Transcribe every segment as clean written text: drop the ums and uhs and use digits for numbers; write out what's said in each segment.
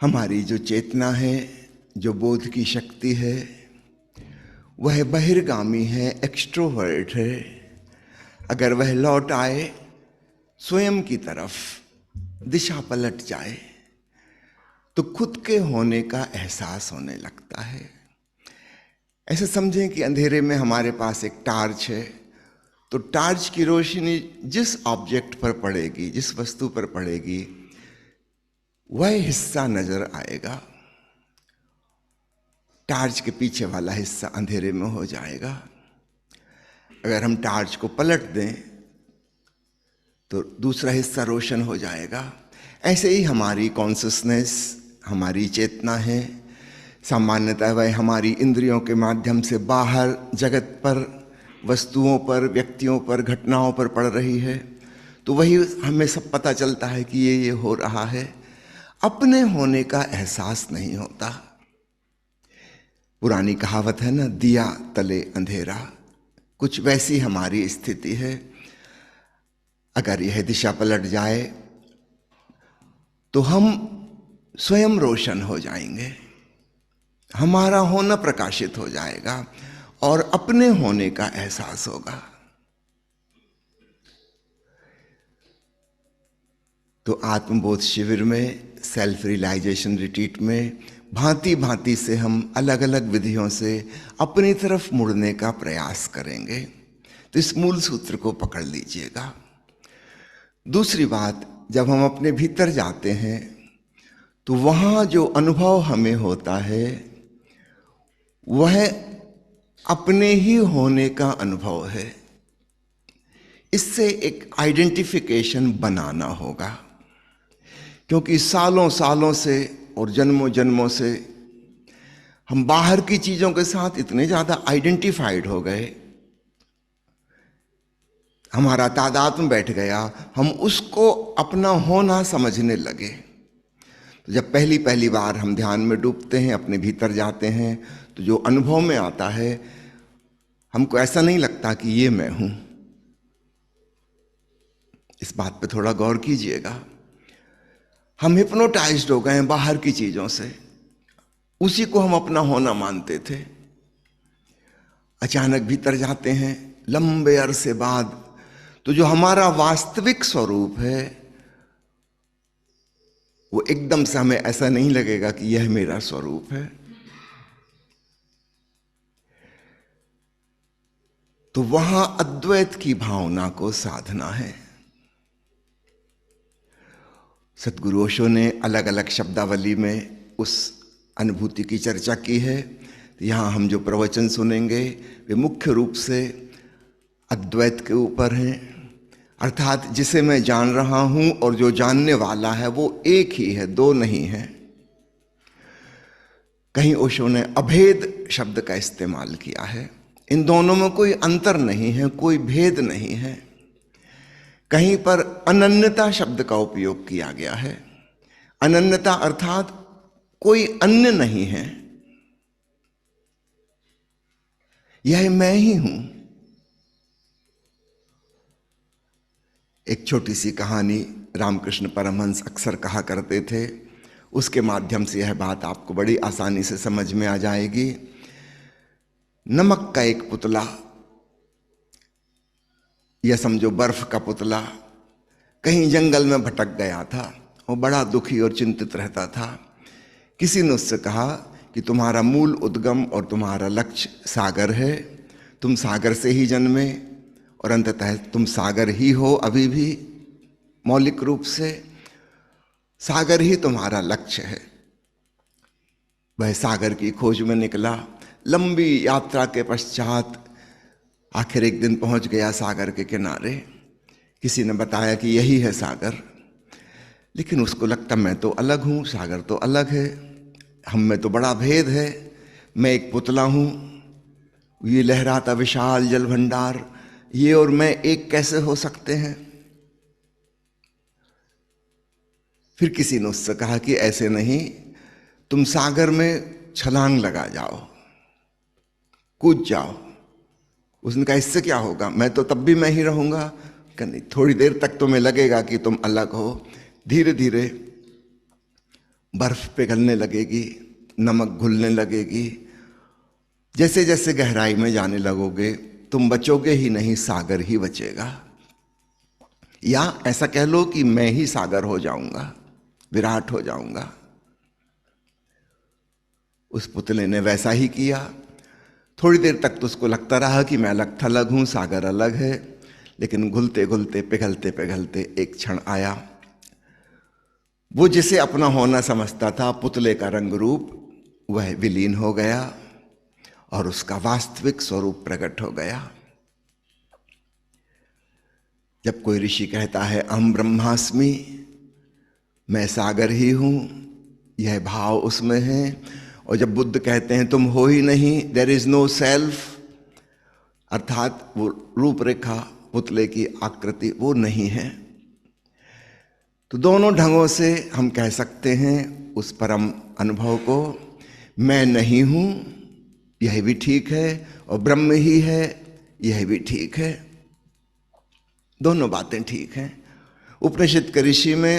हमारी जो चेतना है, जो बोध की शक्ति है, वह बहिर्गामी है, एक्सट्रोवर्ट है। अगर वह लौट आए स्वयं की तरफ, दिशा पलट जाए, तो खुद के होने का एहसास होने लगता है। ऐसे समझें कि अंधेरे में हमारे पास एक टार्च है, तो टार्च की रोशनी जिस ऑब्जेक्ट पर पड़ेगी, जिस वस्तु पर पड़ेगी, वह हिस्सा नजर आएगा, टार्च के पीछे वाला हिस्सा अंधेरे में हो जाएगा। अगर हम टार्च को पलट दें तो दूसरा हिस्सा रोशन हो जाएगा। ऐसे ही हमारी कॉन्शियसनेस, हमारी चेतना है, सामान्यतः वह हमारी इंद्रियों के माध्यम से बाहर जगत पर, वस्तुओं पर, व्यक्तियों पर, घटनाओं पर पड़ रही है। तो वही हमें सब पता चलता है कि ये हो रहा है। अपने होने का एहसास नहीं होता। पुरानी कहावत है ना, दिया तले अंधेरा, कुछ वैसी हमारी स्थिति है। अगर यह दिशा पलट जाए तो हम स्वयं रोशन हो जाएंगे, हमारा होना प्रकाशित हो जाएगा और अपने होने का एहसास होगा। तो आत्मबोध शिविर में, सेल्फ रियलाइजेशन रिट्रीट में भांति भांति से हम अलग अलग विधियों से अपनी तरफ मुड़ने का प्रयास करेंगे। तो इस मूल सूत्र को पकड़ लीजिएगा। दूसरी बात, जब हम अपने भीतर जाते हैं तो वहाँ जो अनुभव हमें होता है वह अपने ही होने का अनुभव है। इससे एक आइडेंटिफिकेशन बनाना होगा, क्योंकि सालों सालों से और जन्मों जन्मों से हम बाहर की चीजों के साथ इतने ज्यादा आइडेंटिफाइड हो गए, हमारा तादात्म्य बैठ गया, हम उसको अपना होना समझने लगे। तो जब पहली पहली बार हम ध्यान में डूबते हैं, अपने भीतर जाते हैं, तो जो अनुभव में आता है, हमको ऐसा नहीं लगता कि ये मैं हूं। इस बात पे थोड़ा गौर कीजिएगा। हम हिप्नोटाइज्ड हो गए हैं बाहर की चीजों से, उसी को हम अपना होना मानते थे। अचानक भीतर जाते हैं लंबे अरसे बाद, तो जो हमारा वास्तविक स्वरूप है वो एकदम से हमें ऐसा नहीं लगेगा कि यह मेरा स्वरूप है। तो वहां अद्वैत की भावना को साधना है। सद्गुरु ओशो ने अलग अलग शब्दावली में उस अनुभूति की चर्चा की है। तो यहाँ हम जो प्रवचन सुनेंगे वे मुख्य रूप से अद्वैत के ऊपर हैं, अर्थात जिसे मैं जान रहा हूं और जो जानने वाला है वो एक ही है, दो नहीं है। कहीं ओशो ने अभेद शब्द का इस्तेमाल किया है। इन दोनों में कोई अंतर नहीं है, कोई भेद नहीं है। कहीं पर अनन्यता शब्द का उपयोग किया गया है। अनन्यता अर्थात कोई अन्य नहीं है, यह मैं ही हूं। एक छोटी सी कहानी रामकृष्ण परमहंस अक्सर कहा करते थे, उसके माध्यम से यह बात आपको बड़ी आसानी से समझ में आ जाएगी। नमक का एक पुतला, या समझो बर्फ का पुतला, कहीं जंगल में भटक गया था। वो बड़ा दुखी और चिंतित रहता था। किसी ने उससे कहा कि तुम्हारा मूल उद्गम और तुम्हारा लक्ष्य सागर है, तुम सागर से ही जन्मे और अंततः तुम सागर ही हो। अभी भी मौलिक रूप से सागर ही तुम्हारा लक्ष्य है। वह सागर की खोज में निकला। लंबी यात्रा के पश्चात आखिर एक दिन पहुंच गया सागर के किनारे। किसी ने बताया कि यही है सागर, लेकिन उसको लगता मैं तो अलग हूं, सागर तो अलग है, हम में तो बड़ा भेद है। मैं एक पुतला हूं, ये लहराता विशाल जल भंडार, ये और मैं एक कैसे हो सकते हैं। फिर किसी ने उससे कहा कि ऐसे नहीं, तुम सागर में छलांग लगा जाओ, कूद जाओ। उसने कहा इससे क्या होगा, मैं तो तब भी मैं ही रहूंगा। कि नहीं, थोड़ी देर तक तुम्हें लगेगा कि तुम अलग हो, धीरे धीरे बर्फ पिघलने लगेगी, नमक घुलने लगेगी। जैसे जैसे गहराई में जाने लगोगे तुम बचोगे ही नहीं, सागर ही बचेगा। या ऐसा कह लो कि मैं ही सागर हो जाऊंगा, विराट हो जाऊंगा। उस पुतले ने वैसा ही किया। थोड़ी देर तक तो उसको लगता रहा कि मैं अलग थलग हूं, सागर अलग है, लेकिन घुलते घुलते पिघलते पिघलते एक क्षण आया, वो जिसे अपना होना समझता था, पुतले का रंग रूप, वह विलीन हो गया और उसका वास्तविक स्वरूप प्रकट हो गया। जब कोई ऋषि कहता है अहम ब्रह्मास्मि, मैं सागर ही हूं, यह भाव उसमें है। और जब बुद्ध कहते हैं तुम हो ही नहीं, देयर इज नो सेल्फ, अर्थात वो रूपरेखा, पुतले की आकृति वो नहीं है। तो दोनों ढंगों से हम कह सकते हैं उस परम अनुभव को, मैं नहीं हूं यह भी ठीक है और ब्रह्म ही है यह भी ठीक है। दोनों बातें ठीक हैं। उपनिषद के ऋषि में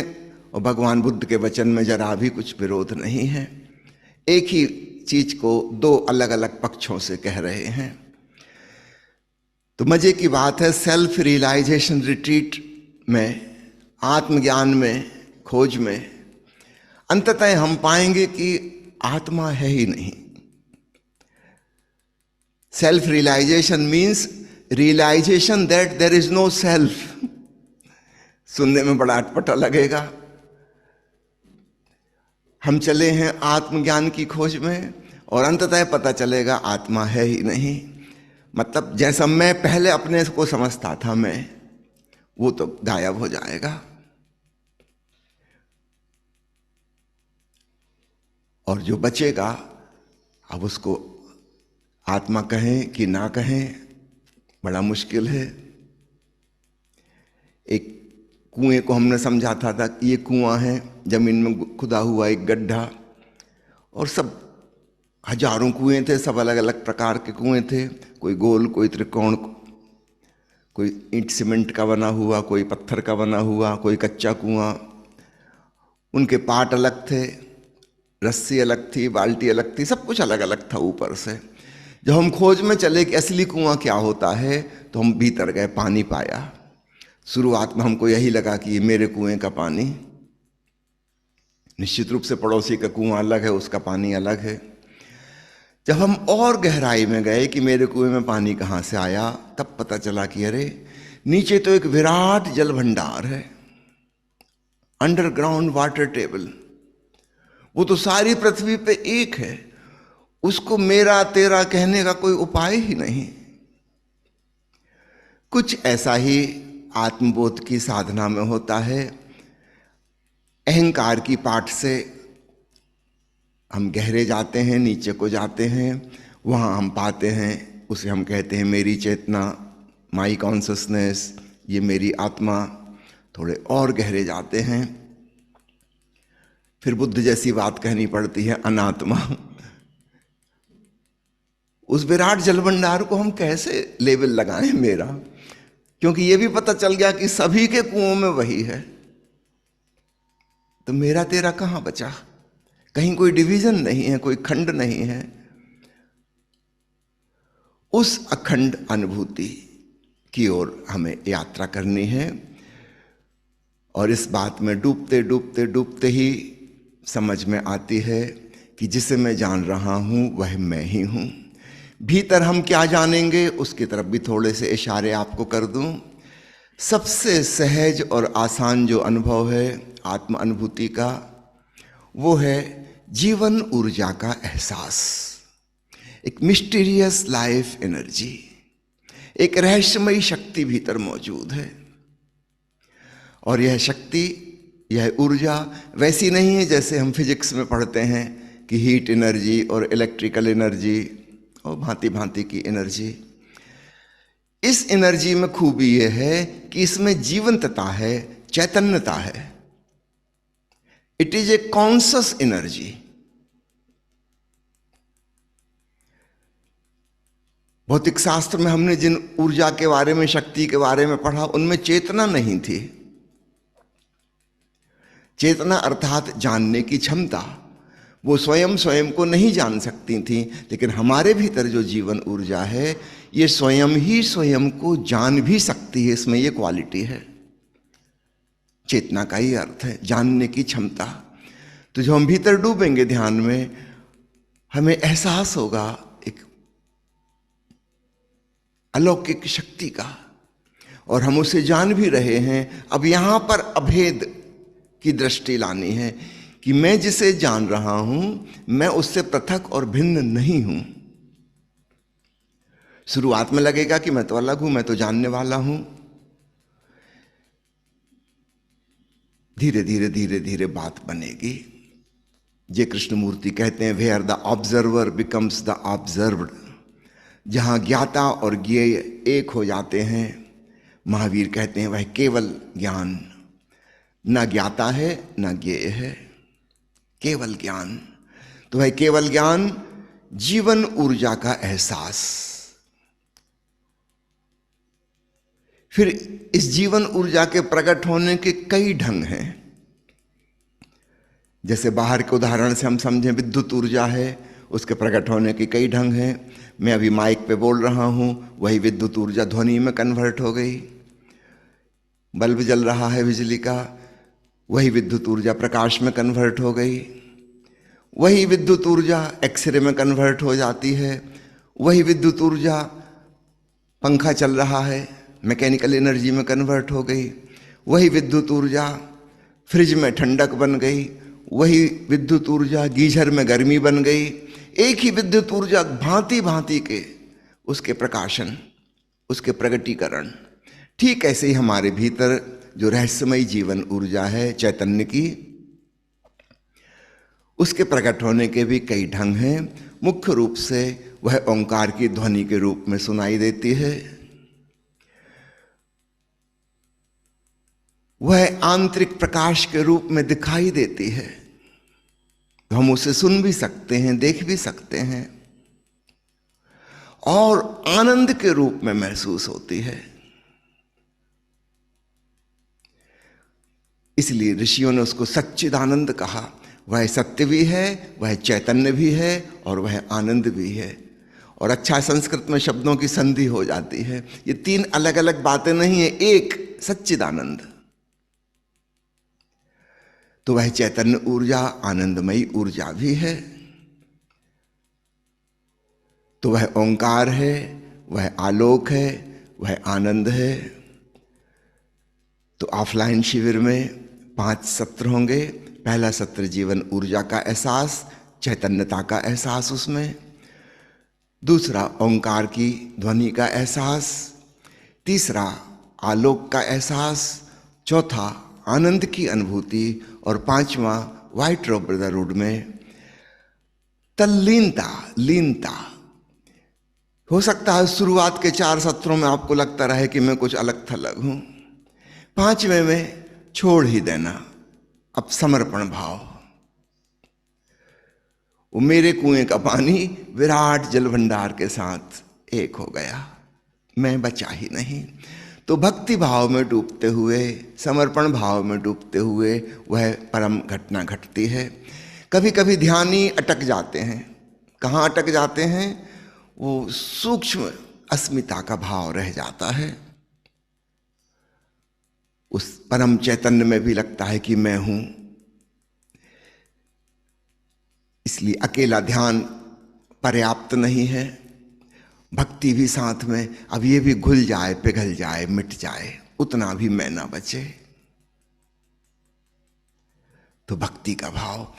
और भगवान बुद्ध के वचन में जरा भी कुछ विरोध नहीं है। एक ही चीज को दो अलग अलग पक्षों से कह रहे हैं। तो मजे की बात है, सेल्फ रियलाइजेशन रिट्रीट में, आत्मज्ञान में, खोज में अंततः हम पाएंगे कि आत्मा है ही नहीं। Self realisation means realisation that there is no self. सुनने में बड़ा अटपटा लगेगा। हम चले हैं आत्मज्ञान की खोज में और अंततः पता चलेगा आत्मा है ही नहीं। मतलब जैसा मैं पहले अपने को समझता था मैं, वो तो गायब हो जाएगा। और जो बचेगा, अब उसको आत्मा कहें कि ना कहें बड़ा मुश्किल है। एक कुएं को हमने समझाता था कि ये कुआं है, जमीन में खुदा हुआ एक गड्ढा, और सब हजारों कुएं थे, सब अलग अलग प्रकार के कुएं थे, कोई गोल, कोई त्रिकोण, कोई ईंट सीमेंट का बना हुआ, कोई पत्थर का बना हुआ, कोई कच्चा कुआं। उनके पार्ट अलग थे, रस्सी अलग थी, बाल्टी अलग थी, सब कुछ अलग अलग था ऊपर से। जब हम खोज में चले कि असली कुआं क्या होता है, तो हम भीतर गए, पानी पाया। शुरुआत में हमको यही लगा कि ये मेरे कुएं का पानी, निश्चित रूप से पड़ोसी का कुआं अलग है, उसका पानी अलग है। जब हम और गहराई में गए कि मेरे कुएं में पानी कहाँ से आया, तब पता चला कि अरे नीचे तो एक विराट जल भंडार है, अंडरग्राउंड वाटर टेबल, वो तो सारी पृथ्वी पे एक है, उसको मेरा तेरा कहने का कोई उपाय ही नहीं। कुछ ऐसा ही आत्मबोध की साधना में होता है। अहंकार की पाठ से हम गहरे जाते हैं, नीचे को जाते हैं, वहाँ हम पाते हैं, उसे हम कहते हैं मेरी चेतना, माई कॉन्शसनेस, ये मेरी आत्मा। थोड़े और गहरे जाते हैं, फिर बुद्ध जैसी बात कहनी पड़ती है, अनात्मा। उस विराट जलभंडार को हम कैसे लेबल लगाएं मेरा, क्योंकि ये भी पता चल गया कि सभी के कुओं में वही है। तो मेरा तेरा कहां बचा? कहीं कोई डिवीजन नहीं है, कोई खंड नहीं है। उस अखंड अनुभूति की ओर हमें यात्रा करनी है। और इस बात में डूबते डूबते डूबते ही समझ में आती है कि जिसे मैं जान रहा हूं वह मैं ही हूं। भीतर हम क्या जानेंगे उसकी तरफ भी थोड़े से इशारे आपको कर दूं। सबसे सहज और आसान जो अनुभव है आत्म अनुभूति का, वो है जीवन ऊर्जा का एहसास, एक मिस्टीरियस लाइफ एनर्जी, एक रहस्यमयी शक्ति भीतर मौजूद है। और यह शक्ति, यह ऊर्जा वैसी नहीं है जैसे हम फिजिक्स में पढ़ते हैं कि हीट एनर्जी और इलेक्ट्रिकल एनर्जी और भांति भांति की एनर्जी। इस एनर्जी में खूबी यह है कि इसमें जीवंतता है, चैतन्यता है। It is a conscious energy. भौतिक शास्त्र में हमने जिन ऊर्जा के बारे में, शक्ति के बारे में पढ़ा, उनमें चेतना नहीं थी। चेतना अर्थात जानने की क्षमता। वो स्वयं स्वयं को नहीं जान सकती थी, लेकिन हमारे भीतर जो जीवन ऊर्जा है ये स्वयं ही स्वयं को जान भी सकती है। इसमें ये क्वालिटी है, चेतना का ही अर्थ है जानने की क्षमता। तो जो हम भीतर डूबेंगे ध्यान में, हमें एहसास होगा एक अलौकिक शक्ति का, और हम उसे जान भी रहे हैं। अब यहां पर अभेद की दृष्टि लानी है कि मैं जिसे जान रहा हूं मैं उससे पृथक और भिन्न नहीं हूं। शुरुआत में लगेगा कि मैं तो अलग हूं, मैं तो जानने वाला हूं। धीरे धीरे धीरे धीरे बात बनेगी। जे कृष्णमूर्ति कहते हैं where the observer becomes the observed, जहां ज्ञाता और ज्ञेय एक हो जाते हैं, महावीर कहते हैं वह केवल ज्ञान, ना ज्ञाता है ना ज्ञेय है, केवल ज्ञान। तो वह केवल ज्ञान जीवन ऊर्जा का एहसास। फिर इस जीवन ऊर्जा के प्रकट होने के कई ढंग हैं। जैसे बाहर के उदाहरण से हम समझें विद्युत ऊर्जा है, उसके प्रकट होने के कई ढंग हैं। मैं अभी माइक पे बोल रहा हूं, वही विद्युत ऊर्जा ध्वनि में कन्वर्ट हो गई। बल्ब जल रहा है बिजली का, वही विद्युत ऊर्जा प्रकाश में कन्वर्ट हो गई। वही विद्युत ऊर्जा एक्सरे में कन्वर्ट हो जाती है। वही विद्युत ऊर्जा पंखा चल रहा है, मैकेनिकल एनर्जी में कन्वर्ट हो गई। वही विद्युत ऊर्जा फ्रिज में ठंडक बन गई। वही विद्युत ऊर्जा गीजर में गर्मी बन गई। एक ही विद्युत ऊर्जा भांति भांति के उसके प्रकाशन, उसके प्रगटीकरण। ठीक ऐसे ही हमारे भीतर जो रहस्यमयी जीवन ऊर्जा है चैतन्य की, उसके प्रकट होने के भी कई ढंग हैं। मुख्य रूप से वह ओंकार की ध्वनि के रूप में सुनाई देती है। वह आंतरिक प्रकाश के रूप में दिखाई देती है। हम उसे सुन भी सकते हैं, देख भी सकते हैं, और आनंद के रूप में महसूस होती है। इसलिए ऋषियों ने उसको सच्चिदानंद कहा। वह सत्य भी है, वह चैतन्य भी है, और वह आनंद भी है। और अच्छा संस्कृत में शब्दों की संधि हो जाती है। ये तीन अलग अलग बातें नहीं है, एक सच्चिदानंद। तो वह चैतन्य ऊर्जा आनंदमयी ऊर्जा भी है। तो वह ओंकार है, वह आलोक है, वह आनंद है। तो ऑफलाइन शिविर में 5 सत्र होंगे। पहला सत्र जीवन ऊर्जा का एहसास, चैतन्यता का एहसास उसमें। दूसरा ओंकार की ध्वनि का एहसास। तीसरा आलोक का एहसास। चौथा आनंद की अनुभूति। और पांचवा व्हाइट रोब ब्रदरहुड में तल्लीनता, लीनता। हो सकता है शुरुआत के 4 सत्रों में आपको लगता रहे कि मैं कुछ अलग थलग हूं। 5वें में छोड़ ही देना, अब समर्पण भाव। वो मेरे कुएं का पानी विराट जल भंडार के साथ एक हो गया, मैं बचा ही नहीं। तो भक्ति भाव में डूबते हुए, समर्पण भाव में डूबते हुए वह परम घटना घटती है। कभी कभी ध्यानी अटक जाते हैं। कहाँ अटक जाते हैं? वो सूक्ष्म अस्मिता का भाव रह जाता है। उस परम चैतन्य में भी लगता है कि मैं हूं। इसलिए अकेला ध्यान पर्याप्त नहीं है, भक्ति भी साथ में। अब ये भी घुल जाए, पिघल जाए, मिट जाए, उतना भी मैं ना बचे। तो भक्ति का भाव,